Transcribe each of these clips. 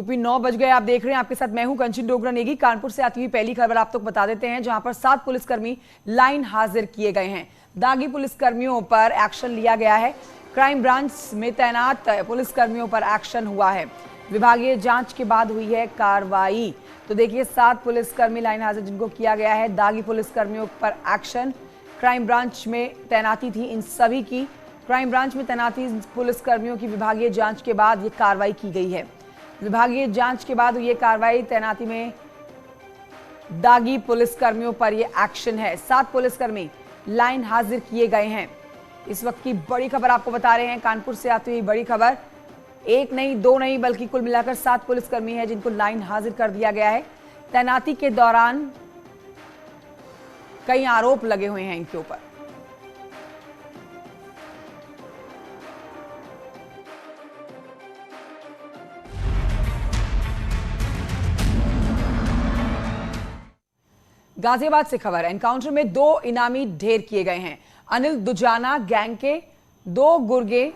UP 9 बज गए। आप देख रहे हैं, आपके साथ मैं हूं कंचन डोगरा नेगी। कानपुर से आती हुई पहली खबर आप तक बता देते हैं, जहां पर 7 पुलिसकर्मी लाइन हाजिर किए गए हैं। दागी पुलिसकर्मियों पर एक्शन लिया गया है। क्राइम ब्रांच में तैनात पुलिसकर्मियों पर एक्शन हुआ है। विभागीय जांच के बाद हुई है कार्रवाई। तो देखिए, 7 पुलिसकर्मी लाइन हाजिर जिनको किया गया है। दागी पुलिसकर्मियों पर एक्शन। क्राइम ब्रांच में तैनाती थी इन सभी की। क्राइम ब्रांच में तैनाती पुलिसकर्मियों की विभागीय जांच के बाद ये कार्रवाई की गई है। विभागीय जांच के बाद ये कार्रवाई, तैनाती में दागी पुलिसकर्मियों पर ये एक्शन है। 7 पुलिसकर्मी लाइन हाजिर किए गए हैं। इस वक्त की बड़ी खबर आपको बता रहे हैं, कानपुर से आती हुई बड़ी खबर। 1 नहीं, 2 नहीं, बल्कि कुल मिलाकर 7 पुलिसकर्मी हैं जिनको लाइन हाजिर कर दिया गया है। तैनाती के दौरान कई आरोप लगे हुए हैं इनके ऊपर। गाजियाबाद से खबर है। एनकाउंटर में 2 इनामी ढेर किए गए हैं। अनिल दुजाना गैंग के 2 गुर्गे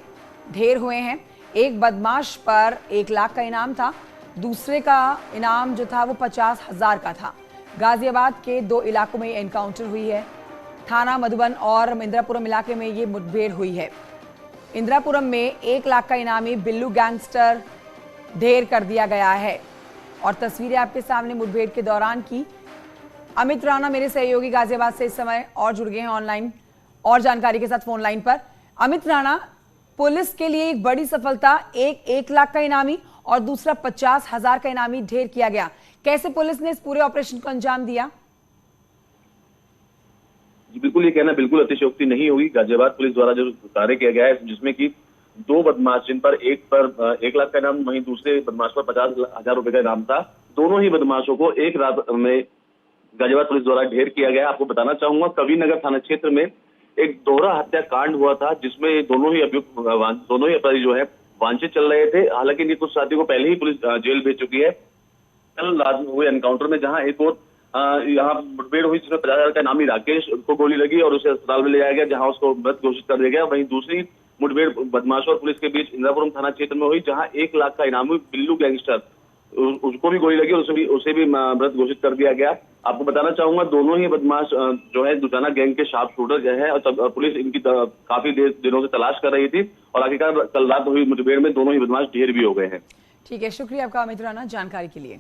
ढेर हुए हैं। एक बदमाश पर 1 लाख का इनाम था, दूसरे का इनाम जो था वो 50,000 का था। गाजियाबाद के 2 इलाकों में एनकाउंटर हुई है। थाना मधुबन और इंदिरापुरम इलाके में ये मुठभेड़ हुई है। इंदिरापुरम में 1 लाख का इनामी बिल्लू गैंगस्टर ढेर कर दिया गया है। और तस्वीरें आपके सामने मुठभेड़ के दौरान की। अमित राणा मेरे सहयोगी गाजियाबाद से इस समय और जुड़ गए हैं ऑनलाइन और जानकारी के साथ फोन लाइन पर। अमित राणा, पुलिस के लिए एक बड़ी सफलता, एक 1 लाख का इनामी और दूसरा 50,000 का इनामी ढेर किया गया। कैसे पुलिस ने इस पूरे ऑपरेशन को अंजाम दिया? जी बिल्कुल, ये कहना बिल्कुल अतिशयोक्ति नहीं होगी। गाजियाबाद पुलिस द्वारा जो कार्य किया गया है, जिसमें कि 2 बदमाश, जिन पर एक पर 1 लाख का इनाम, वहीं दूसरे बदमाश पर 50,000 रुपए का इनाम था, दोनों ही बदमाशों को एक रात में गाजियाबाद पुलिस द्वारा ढेर किया गया। आपको बताना चाहूंगा, कविनगर थाना क्षेत्र में एक दोहरा हत्याकांड हुआ था, जिसमें दोनों ही अपराधी जो है वांछित चल रहे थे। हालांकि इनके कुछ साथियों को पहले ही पुलिस जेल भेज चुकी है। कल रात में हुए एनकाउंटर में जहां एक और यहाँ मुठभेड़ हुई, जिसमें 50,000 का इनामी राकेश को गोली लगी और उसे अस्पताल में ले जाया गया, जहां उसको मृत घोषित कर दिया गया। वहीं दूसरी मुठभेड़ बदमाशों और पुलिस के बीच इंदिरापुरम थाना क्षेत्र में हुई, जहां 1 लाख का इनामी बिल्लू गैंगस्टर, उसको भी गोली लगी और उसे भी मृत घोषित कर दिया गया। आपको बताना चाहूंगा, दोनों ही बदमाश जो है दुजाना गैंग के शार्प शूटर जो है, और पुलिस इनकी काफी दिनों से तलाश कर रही थी और आखिरकार कल रात हुई मुठभेड़ में दोनों ही बदमाश ढेर भी हो गए हैं। ठीक है, शुक्रिया आपका अमित राणा जानकारी के लिए।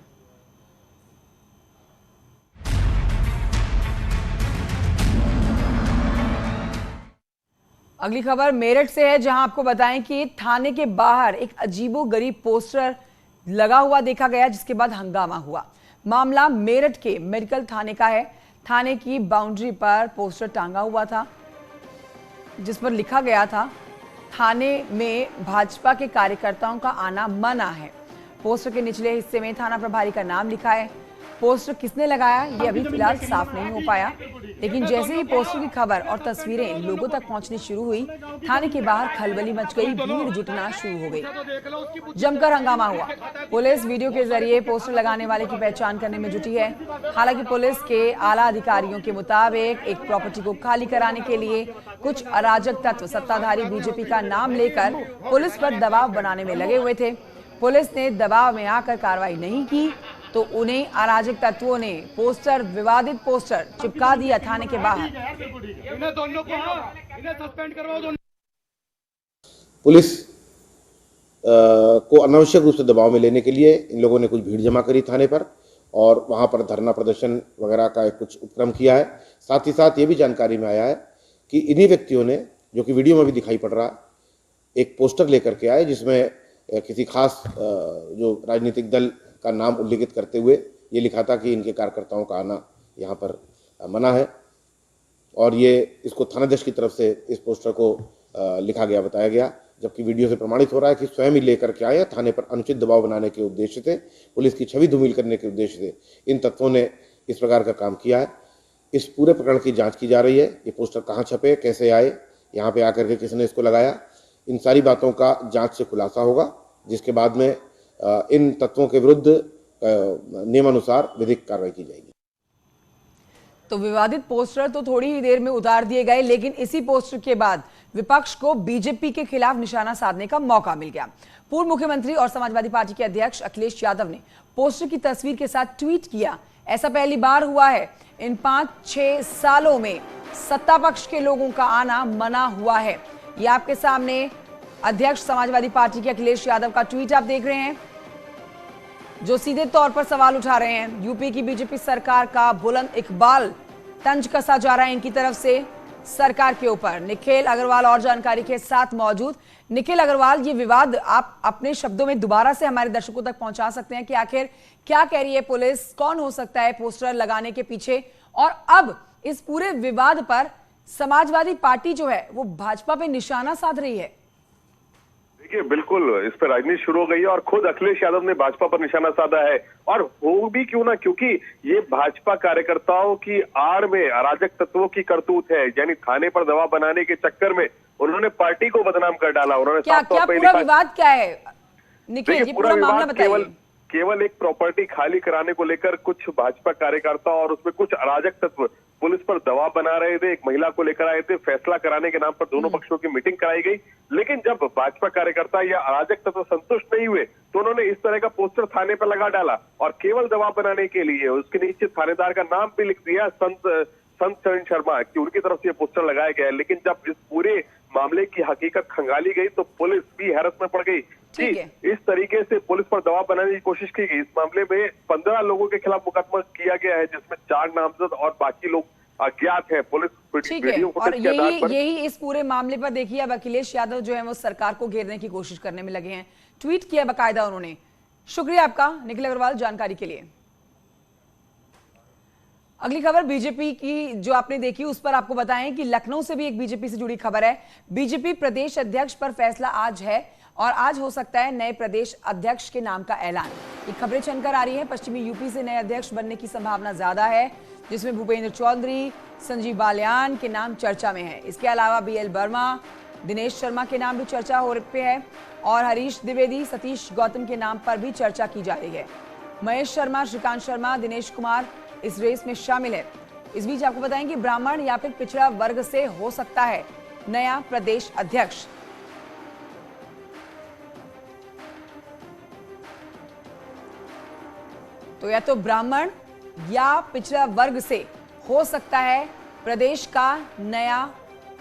अगली खबर मेरठ से है, जहां आपको बताएं कि थाने के बाहर एक अजीबोगरीब पोस्टर लगा हुआ देखा गया, जिसके बाद हंगामा हुआ। मामला मेरठ के मेडिकल थाने का है। थाने की बाउंड्री पर पोस्टर टांगा हुआ था, जिस पर लिखा गया था, थाने में भाजपा के कार्यकर्ताओं का आना मना है। पोस्टर के निचले हिस्से में थाना प्रभारी का नाम लिखा है। पोस्टर किसने लगाया ये अभी फिलहाल साफ नहीं हो पाया, लेकिन जैसे ही पोस्टर की खबर और तस्वीरें लोगों तक पहुंचनी शुरू हुई, थाने के बाहर खलबली मच गई, भीड़ जुटना शुरू हो गई, जमकर हंगामा हुआ। पुलिस वीडियो के जरिए पोस्टर लगाने वाले की पहचान करने में जुटी है। हालांकि पुलिस के आला अधिकारियों के मुताबिक एक प्रॉपर्टी को खाली कराने के लिए कुछ अराजक तत्व सत्ताधारी बीजेपी का नाम लेकर पुलिस पर दबाव बनाने में लगे हुए थे। पुलिस ने दबाव में आकर कार्रवाई नहीं की तो उन्हें अराजक तत्वों ने विवादित पोस्टर चिपका दिया थाने के बाहर। पुलिस को अनावश्यक रूप से दबाव में लेने के लिए इन लोगों ने कुछ भीड़ जमा करी थाने पर और वहां पर धरना प्रदर्शन वगैरह का कुछ उपक्रम किया है। साथ ही साथ ये भी जानकारी में आया है कि इन्हीं व्यक्तियों ने, जो कि वीडियो में भी दिखाई पड़ रहा, एक पोस्टर लेकर के आए, जिसमें किसी खास जो राजनीतिक दल का नाम उल्लेखित करते हुए ये लिखा था कि इनके कार्यकर्ताओं का आना यहाँ पर मना है। और ये इसको थानाध्यक्ष की तरफ से इस पोस्टर को लिखा गया, बताया गया, जबकि वीडियो से प्रमाणित हो रहा है कि स्वयं ही लेकर के आए। थाने पर अनुचित दबाव बनाने के उद्देश्य से, पुलिस की छवि धूमिल करने के उद्देश्य से इन तत्वों ने इस प्रकार का काम किया है। इस पूरे प्रकरण की जाँच की जा रही है। ये पोस्टर कहाँ छपे, कैसे आए, यहाँ पे आकर के किसने इसको लगाया, इन सारी बातों का जाँच से खुलासा होगा, जिसके बाद में इन तत्वों के विरुद्ध नियमानुसार विधिक कार्रवाई की जाएगी। तो विवादित पोस्टर तो थोड़ी ही देर में उतार दिए गए, लेकिन इसी पोस्टर के बाद विपक्ष को बीजेपी के खिलाफ निशाना साधने का मौका मिल गया। पूर्व मुख्यमंत्री और समाजवादी पार्टी के अध्यक्ष अखिलेश यादव ने पोस्टर की तस्वीर के साथ ट्वीट किया, ऐसा पहली बार हुआ है। इन 5-6 सालों में सत्ता पक्ष के लोगों का आना मना हुआ है। ये आपके सामने अध्यक्ष समाजवादी पार्टी के अखिलेश यादव का ट्वीट आप देख रहे हैं, जो सीधे तौर पर सवाल उठा रहे हैं। यूपी की बीजेपी सरकार का बुलंद इकबाल तंज कसा जा रहा है इनकी तरफ से सरकार के ऊपर। निखिल अग्रवाल और जानकारी के साथ मौजूद। निखिल अग्रवाल, ये विवाद आप अपने शब्दों में दोबारा से हमारे दर्शकों तक पहुंचा सकते हैं कि आखिर क्या कह रही है पुलिस, कौन हो सकता है पोस्टर लगाने के पीछे, और अब इस पूरे विवाद पर समाजवादी पार्टी जो है वो भाजपा पे निशाना साध रही है? देखिए, बिल्कुल इस पर राजनीति शुरू हो गई है और खुद अखिलेश यादव ने भाजपा पर निशाना साधा है, और हो भी क्यों ना, क्योंकि ये भाजपा कार्यकर्ताओं की आड़ में अराजक तत्वों की करतूत है। यानी थाने पर दबाव बनाने के चक्कर में उन्होंने पार्टी को बदनाम कर डाला। उन्होंने क्या पूरा विवाद क्या है निखिल, ये पूरा मामला बताइए। केवल एक प्रॉपर्टी खाली कराने को लेकर कुछ भाजपा कार्यकर्ता और उसमें कुछ अराजक तत्व पुलिस पर दबाव बना रहे थे। एक महिला को लेकर आए थे, फैसला कराने के नाम पर दोनों पक्षों की मीटिंग कराई गई, लेकिन जब भाजपा कार्यकर्ता या अराजक तत्व संतुष्ट नहीं हुए तो उन्होंने इस तरह का पोस्टर थाने पर लगा डाला और केवल दबाव बनाने के लिए उसके नीचे थानेदार का नाम भी लिख दिया, संत चरण शर्मा, कि उनकी तरफ से ये पोस्टर लगाया गया है। लेकिन जब इस पूरे मामले की हकीकत खंगाली गई तो पुलिस भी हैरत में पड़ गई कि इस तरीके से पुलिस पर दबाव बनाने की कोशिश की गई। इस मामले में 15 लोगों के खिलाफ मुकदमा किया गया है, जिसमें 4 नामजद और बाकी लोग अज्ञात है। पुलिस वीडियो और यही इस पूरे मामले पर देखिए अब अखिलेश यादव जो है वो सरकार को घेरने की कोशिश करने में लगे हैं। ट्वीट किया बकायदा उन्होंने। शुक्रिया आपका निखिल अग्रवाल जानकारी के लिए। अगली खबर बीजेपी की जो आपने देखी उस पर आपको बताएं कि लखनऊ से भी एक बीजेपी से जुड़ी खबर है। बीजेपी प्रदेश अध्यक्ष पर फैसला आज है और आज हो सकता है नए प्रदेश अध्यक्ष के नाम का ऐलान। ये खबरें चलकर आ रही है, पश्चिमी यूपी से नए अध्यक्ष बनने की संभावना ज्यादा है, जिसमें भूपेंद्र चौधरी, संजीव बालियान के नाम चर्चा में है। इसके अलावा BL वर्मा, दिनेश शर्मा के नाम भी चर्चा हो रही है और हरीश द्विवेदी, सतीश गौतम के नाम पर भी चर्चा की जा रही है। महेश शर्मा, श्रीकांत शर्मा, दिनेश कुमार इस रेस में शामिल है। इस बीच आपको बताएं कि ब्राह्मण या फिर पिछड़ा वर्ग से हो सकता है नया प्रदेश अध्यक्ष। तो या तो ब्राह्मण या पिछड़ा वर्ग से हो सकता है प्रदेश का नया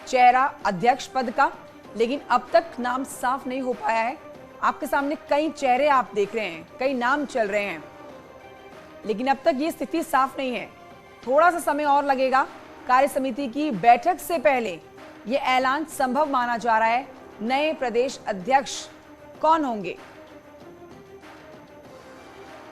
चेहरा अध्यक्ष पद का, लेकिन अब तक नाम साफ नहीं हो पाया है। आपके सामने कई चेहरे आप देख रहे हैं, कई नाम चल रहे हैं, लेकिन अब तक ये स्थिति साफ नहीं है। थोड़ा सा समय और लगेगा। कार्य समिति की बैठक से पहले ये ऐलान संभव माना जा रहा है। नए प्रदेश अध्यक्ष कौन होंगे?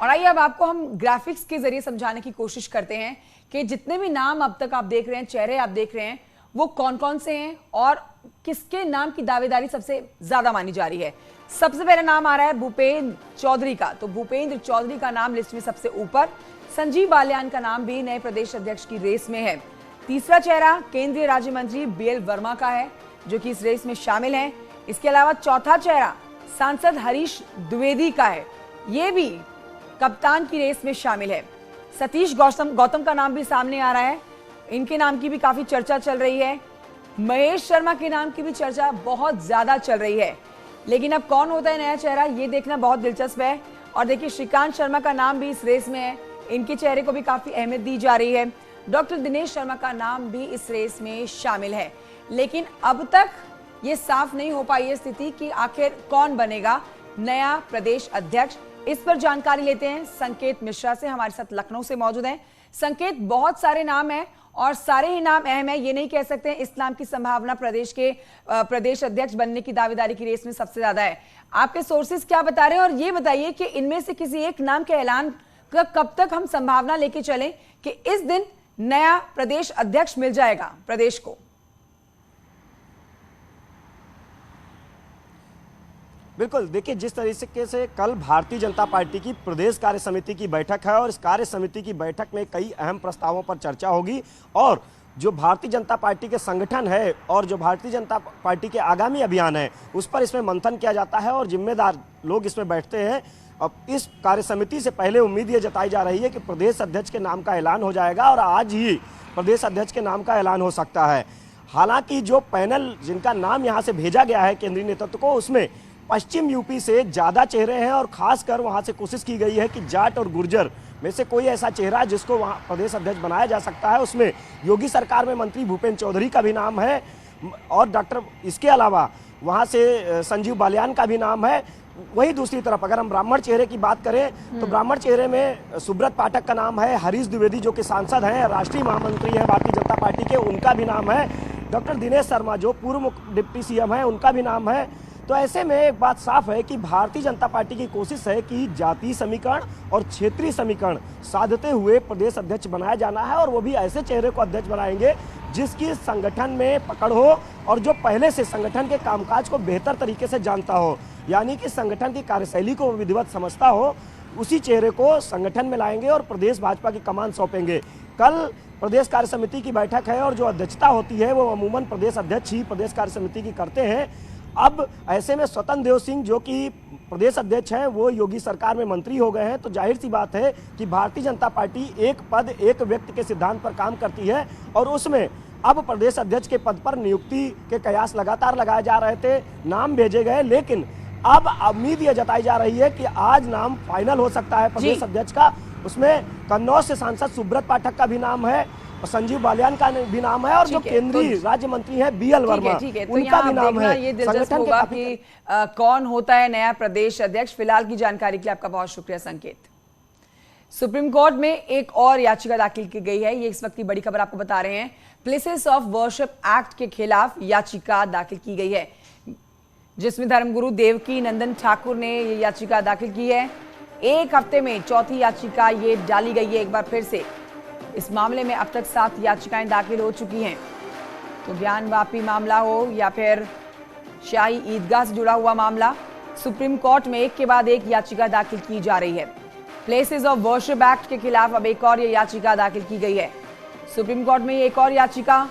और आइए अब आपको हम ग्राफिक्स के जरिए समझाने की कोशिश करते हैं कि जितने भी नाम अब तक आप देख रहे हैं, चेहरे आप देख रहे हैं, वो कौन कौन से हैं और किसके नाम की दावेदारी सबसे ज्यादा मानी जा रही है। सबसे पहला नाम आ रहा है भूपेंद्र चौधरी का, तो भूपेंद्र चौधरी का नाम लिस्ट में सबसे ऊपर। संजीव बालियान का नाम भी नए प्रदेश अध्यक्ष की रेस में है। तीसरा चेहरा केंद्रीय राज्य मंत्री BL वर्मा का है, जो कि इस रेस में शामिल है। इसके अलावा चौथा चेहरा सांसद हरीश द्विवेदी का है, ये भी कप्तान की रेस में शामिल है। सतीश गौतम का नाम भी सामने आ रहा है, इनके नाम की भी काफी चर्चा चल रही है। महेश शर्मा के नाम की भी चर्चा बहुत ज्यादा चल रही है, लेकिन अब कौन होता है नया चेहरा ये देखना बहुत दिलचस्प है। और देखिए श्रीकांत शर्मा का नाम भी इस रेस में है, इनके चेहरे को भी काफी अहमियत दी जा रही है। डॉक्टर दिनेश शर्मा का नाम भी इस रेस में शामिल है, लेकिन अब तक ये साफ नहीं हो पाई है स्थिति कि आखिर कौन बनेगा नया प्रदेश अध्यक्ष। इस पर जानकारी लेते हैं संकेत मिश्रा से, हमारे साथ लखनऊ से मौजूद हैं। संकेत, बहुत सारे नाम हैं और सारे ही नाम अहम है, ये नहीं कह सकते हैं इस नाम की संभावना प्रदेश के प्रदेश अध्यक्ष बनने की दावेदारी की रेस में सबसे ज्यादा है। आपके सोर्सेज क्या बता रहे हैं? और ये बताइए कि इनमें से किसी एक नाम के ऐलान का कब तक हम संभावना लेके चलें कि इस दिन नया प्रदेश अध्यक्ष मिल जाएगा प्रदेश को? बिल्कुल, देखिए जिस तरीके से कल भारतीय जनता पार्टी की प्रदेश कार्य समिति की बैठक है और इस कार्य समिति की बैठक में कई अहम प्रस्तावों पर चर्चा होगी और जो भारतीय जनता पार्टी के संगठन है और जो भारतीय जनता पार्टी के आगामी अभियान है उस पर इसमें मंथन किया जाता है और जिम्मेदार लोग इसमें बैठते हैं। अब इस कार्य समिति से पहले उम्मीद ये जताई जा रही है कि प्रदेश अध्यक्ष के नाम का ऐलान हो जाएगा और आज ही प्रदेश अध्यक्ष के नाम का ऐलान हो सकता है। हालांकि जो पैनल जिनका नाम यहां से भेजा गया है केंद्रीय नेतृत्व को, उसमें पश्चिम यूपी से ज्यादा चेहरे हैं और खासकर वहां से कोशिश की गई है कि जाट और गुर्जर में से कोई ऐसा चेहरा जिसको वहां प्रदेश अध्यक्ष बनाया जा सकता है। उसमें योगी सरकार में मंत्री भूपेंद्र चौधरी का भी नाम है और डॉक्टर, इसके अलावा वहां से संजीव बालियान का भी नाम है। वही दूसरी तरफ अगर हम ब्राह्मण चेहरे की बात करें तो ब्राह्मण चेहरे में सुब्रत पाठक का नाम है, हरीश द्विवेदी जो कि सांसद हैं, राष्ट्रीय महामंत्री हैं भारतीय जनता पार्टी के, उनका भी नाम है, डॉक्टर दिनेश शर्मा जो पूर्व डिप्टी सीएम है, उनका भी नाम है। तो ऐसे में एक बात साफ है कि भारतीय जनता पार्टी की कोशिश है कि जातीय समीकरण और क्षेत्रीय समीकरण साधते हुए प्रदेश अध्यक्ष बनाया जाना है, और वो भी ऐसे चेहरे को अध्यक्ष बनाएंगे जिसकी संगठन में पकड़ हो और जो पहले से संगठन के कामकाज को बेहतर तरीके से जानता हो, यानी कि संगठन की कार्यशैली को विधिवत समझता हो। उसी चेहरे को संगठन में लाएंगे और प्रदेश भाजपा की कमान सौंपेंगे। कल प्रदेश कार्य समिति की बैठक है और जो अध्यक्षता होती है वो अमूमन प्रदेश अध्यक्ष ही प्रदेश कार्य समिति की करते हैं। अब ऐसे में स्वतंत्र देव सिंह जो कि प्रदेश अध्यक्ष हैं वो योगी सरकार में मंत्री हो गए हैं, तो जाहिर सी बात है कि भारतीय जनता पार्टी एक पद एक व्यक्ति के सिद्धांत पर काम करती है, और उसमें अब प्रदेश अध्यक्ष के पद पर नियुक्ति के कयास लगातार लगाए जा रहे थे, नाम भेजे गए, लेकिन अब उम्मीद यह जताई जा रही है कि आज नाम फाइनल हो सकता है प्रदेश अध्यक्ष का। उसमें कन्नौज से सांसद सुब्रत पाठक का भी नाम है, संजीव बालियान का भी नाम है, और जो केंद्रीय राज्य मंत्री है BL वर्मा उनका भी नाम है। ये दिलचस्प होगा कि कौन होता है नया प्रदेश अध्यक्ष। फिलहाल की जानकारी के लिए आपका बहुत शुक्रिया संकेत। सुप्रीम कोर्ट में एक और याचिका दाखिल की गई है, ये इस वक्त की बड़ी खबर आपको बता रहे हैं। प्लेसेस ऑफ वर्शिप एक्ट के खिलाफ याचिका दाखिल की गई है, जिसमें धर्मगुरु देवकी नंदन ठाकुर ने ये याचिका दाखिल की है। एक हफ्ते में चौथी याचिका ये डाली गई है। एक बार फिर से इस मामले में अब तक 7 याचिकाएं दाखिल हो चुकी हैं। तो ज्ञानवापी मामला हो या फिर शाही ईदगाह से जुड़ा हुआ मामला, सुप्रीम कोर्ट में एक के बाद एक याचिका दाखिल की जा रही है। प्लेसेस ऑफ वर्शिप एक्ट के खिलाफ अब एक और ये याचिका दाखिल की गई है सुप्रीम कोर्ट में। एक और याचिका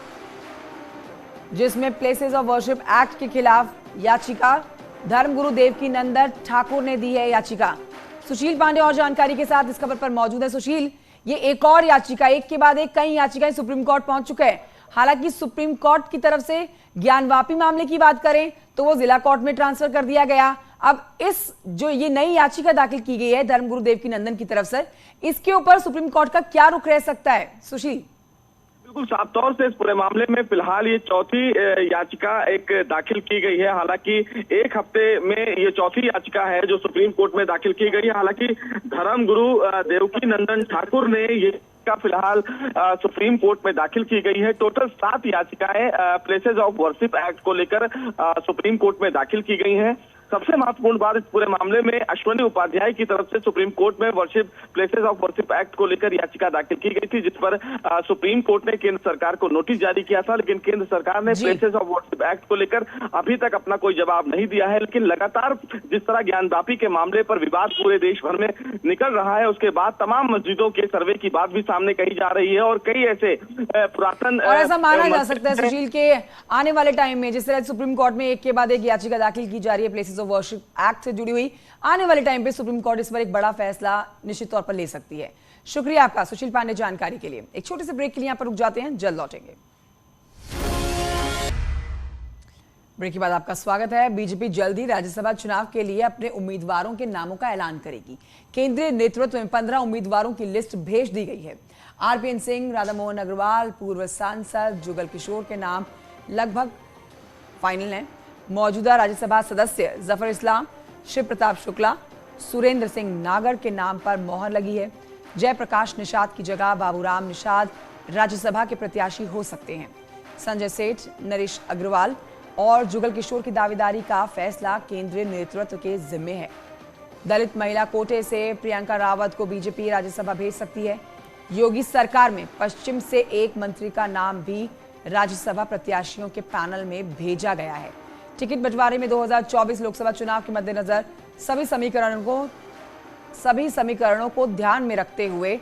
जिसमें प्लेसेस ऑफ वर्शिप एक्ट के खिलाफ याचिका धर्मगुरु देवकी नंदन ठाकुर ने दी है याचिका। सुशील पांडे और जानकारी के साथ इस खबर पर मौजूद है। सुशील, ये एक और याचिका, एक के बाद एक कई याचिकाएं सुप्रीम कोर्ट पहुंच चुके हैं। हालांकि सुप्रीम कोर्ट की तरफ से ज्ञानवापी मामले की बात करें तो वो जिला कोर्ट में ट्रांसफर कर दिया गया। अब इस जो ये नई याचिका दाखिल की गई है धर्मगुरु देवकी नंदन की तरफ से, इसके ऊपर सुप्रीम कोर्ट का क्या रुख रह सकता है सुशील? बिल्कुल साफ तौर से इस पूरे मामले में फिलहाल ये चौथी याचिका एक दाखिल की गई है। हालांकि एक हफ्ते में ये चौथी याचिका है जो सुप्रीम कोर्ट में दाखिल की गई है। हालांकि धर्मगुरु देवकी नंदन ठाकुर ने ये का फिलहाल सुप्रीम कोर्ट में दाखिल की गई है। टोटल 7 याचिकाएं प्लेसेस ऑफ वर्शिप एक्ट को लेकर सुप्रीम कोर्ट में दाखिल की गई हैं। सबसे महत्वपूर्ण बात इस पूरे मामले में अश्वनी उपाध्याय की तरफ से सुप्रीम कोर्ट में worship places of worship act को लेकर याचिका दाखिल की गई थी, जिस पर सुप्रीम कोर्ट ने केंद्र सरकार को नोटिस जारी किया था, लेकिन केंद्र सरकार ने प्लेसेस ऑफ वर्शिप एक्ट को लेकर अभी तक अपना कोई जवाब नहीं दिया है। लेकिन लगातार जिस तरह ज्ञानवापी के मामले पर विवाद पूरे देश भर में निकल रहा है, उसके बाद तमाम मस्जिदों के सर्वे की बात भी सामने कही जा रही है और कई ऐसे पुरातन और ऐसा माना जा सकता है सुशील के आने वाले टाइम में जिस तरह सुप्रीम कोर्ट में एक के बाद एक याचिका दाखिल की जा रही है प्लेसेस ऑफ वर्शिप एक्ट से जुड़ी हुई, आने वाले टाइम पे सुप्रीम कोर्ट इस पर एक बड़ा फैसला निश्चित तौर पर ले सकती है। शुक्रिया आपका सुशील पांडे जानकारी के लिए। एक छोटे से ब्रेक के लिए यहां पर रुक जाते हैं, जल्द लौटेंगे। ब्रेक के बाद आपका स्वागत है। बीजेपी जल्द ही राज्यसभा चुनाव के लिए अपने उम्मीदवारों के नामों का ऐलान करेगी। केंद्रीय नेतृत्व में 15 उम्मीदवारों की लिस्ट भेज दी गई है। RPN सिंह, राधा मोहन अग्रवाल, पूर्व सांसद जुगल किशोर के नाम लगभग फाइनल हैं। मौजूदा राज्यसभा सदस्य जफर इस्लाम, शिव प्रताप शुक्ला, सुरेंद्र सिंह नागर के नाम पर मोहर लगी है। जयप्रकाश निषाद की जगह बाबूराम निषाद राज्यसभा के प्रत्याशी हो सकते हैं। संजय सेठ, नरेश अग्रवाल और जुगल किशोर की दावेदारी का फैसला केंद्रीय नेतृत्व के जिम्मे है। दलित महिला कोटे से प्रियंका रावत को बीजेपी राज्यसभा भेज सकती है। योगी सरकार में पश्चिम से एक मंत्री का नाम भी राज्यसभा प्रत्याशियों के पैनल में भेजा गया है। टिकट बंटवारे में 2024 लोकसभा चुनाव के मद्देनजर सभी समीकरणों को ध्यान में रखते हुए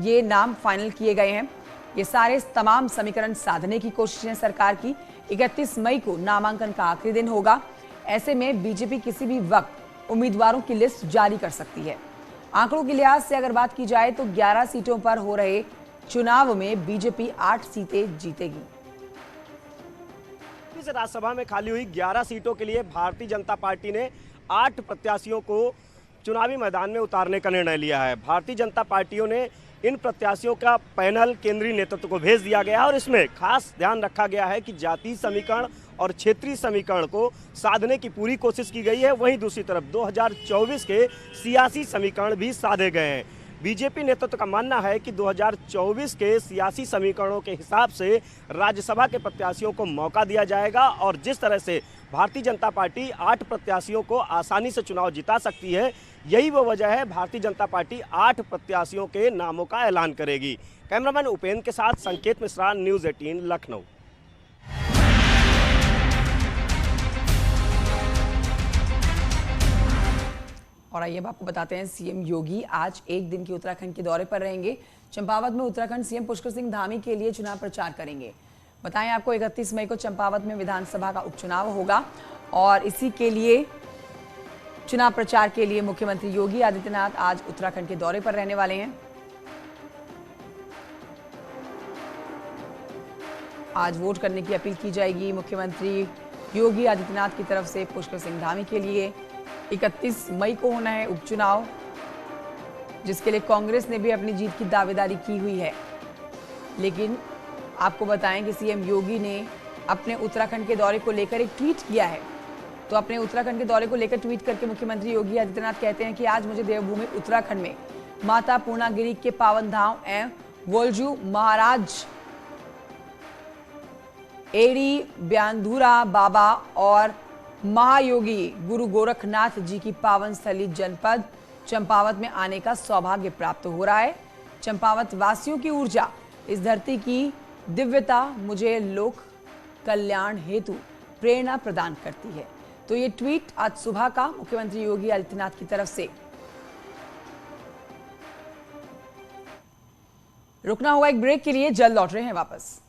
ये नाम फाइनल किए गए हैं। ये सारे तमाम समीकरण साधने की कोशिश है सरकार की। 31 मई को नामांकन का आखिरी दिन होगा। ऐसे में बीजेपी किसी भी वक्त उम्मीदवारों की लिस्ट जारी कर सकती है। आंकड़ों के लिहाज से अगर बात की जाए तो 11 सीटों पर हो रहे चुनाव में बीजेपी 8 सीटें जीतेगी। से राज्यसभा में खाली हुई 11 सीटों के लिए भारतीय जनता पार्टी ने 8 प्रत्याशियों को चुनावी मैदान में उतारने का निर्णय लिया है। भारतीय जनता पार्टियों ने इन प्रत्याशियों का पैनल केंद्रीय नेतृत्व को भेज दिया गया है और इसमें खास ध्यान रखा गया है कि जातीय समीकरण और क्षेत्रीय समीकरण को साधने की पूरी कोशिश की गई है। वहीं दूसरी तरफ 2024 के सियासी समीकरण भी साधे गए हैं। बीजेपी नेतृत्व का मानना है कि 2024 के सियासी समीकरणों के हिसाब से राज्यसभा के प्रत्याशियों को मौका दिया जाएगा और जिस तरह से भारतीय जनता पार्टी 8 प्रत्याशियों को आसानी से चुनाव जिता सकती है, यही वो वजह है भारतीय जनता पार्टी 8 प्रत्याशियों के नामों का ऐलान करेगी। कैमरामैन उपेंद्र के साथ संकेत मिश्रा, न्यूज़ 18 लखनऊ। और आइए अब आपको बताते हैं, सीएम योगी आज एक दिन के उत्तराखंड के दौरे पर रहेंगे। चंपावत में उत्तराखंड सीएम पुष्कर सिंह धामी के लिए चुनाव प्रचार करेंगे। बताएं आपको 31 मई को चंपावत में विधानसभा का उपचुनाव होगा और इसी के लिए चुनाव प्रचार के लिए मुख्यमंत्री योगी आदित्यनाथ आज उत्तराखंड के दौरे पर रहने वाले हैं। आज वोट करने की अपील की जाएगी मुख्यमंत्री योगी आदित्यनाथ की तरफ से पुष्कर सिंह धामी के लिए। 31 मई को होना है उपचुनाव, जिसके लिए कांग्रेस ने भी अपनी जीत की दावेदारी की हुई है। लेकिन आपको बताएं कि सीएम योगी ने अपने उत्तराखंड के दौरे को लेकर एक ट्वीट किया है। तो अपने उत्तराखंड के दौरे को लेकर ट्वीट करके मुख्यमंत्री योगी आदित्यनाथ कहते हैं कि आज मुझे देवभूमि उत्तराखंड में माता पूर्णागिरी के पावन धाम एवं वोलजू महाराज एड़ी ब्यांधुरा बाबा और महायोगी गुरु गोरखनाथ जी की पावन स्थली जनपद चंपावत में आने का सौभाग्य प्राप्त हो रहा है। चंपावत वासियों की ऊर्जा, इस धरती की दिव्यता मुझे लोक कल्याण हेतु प्रेरणा प्रदान करती है। तो ये ट्वीट आज सुबह का मुख्यमंत्री योगी आदित्यनाथ की तरफ से। रुकना होगा एक ब्रेक के लिए, जल्द लौट रहे हैं वापस।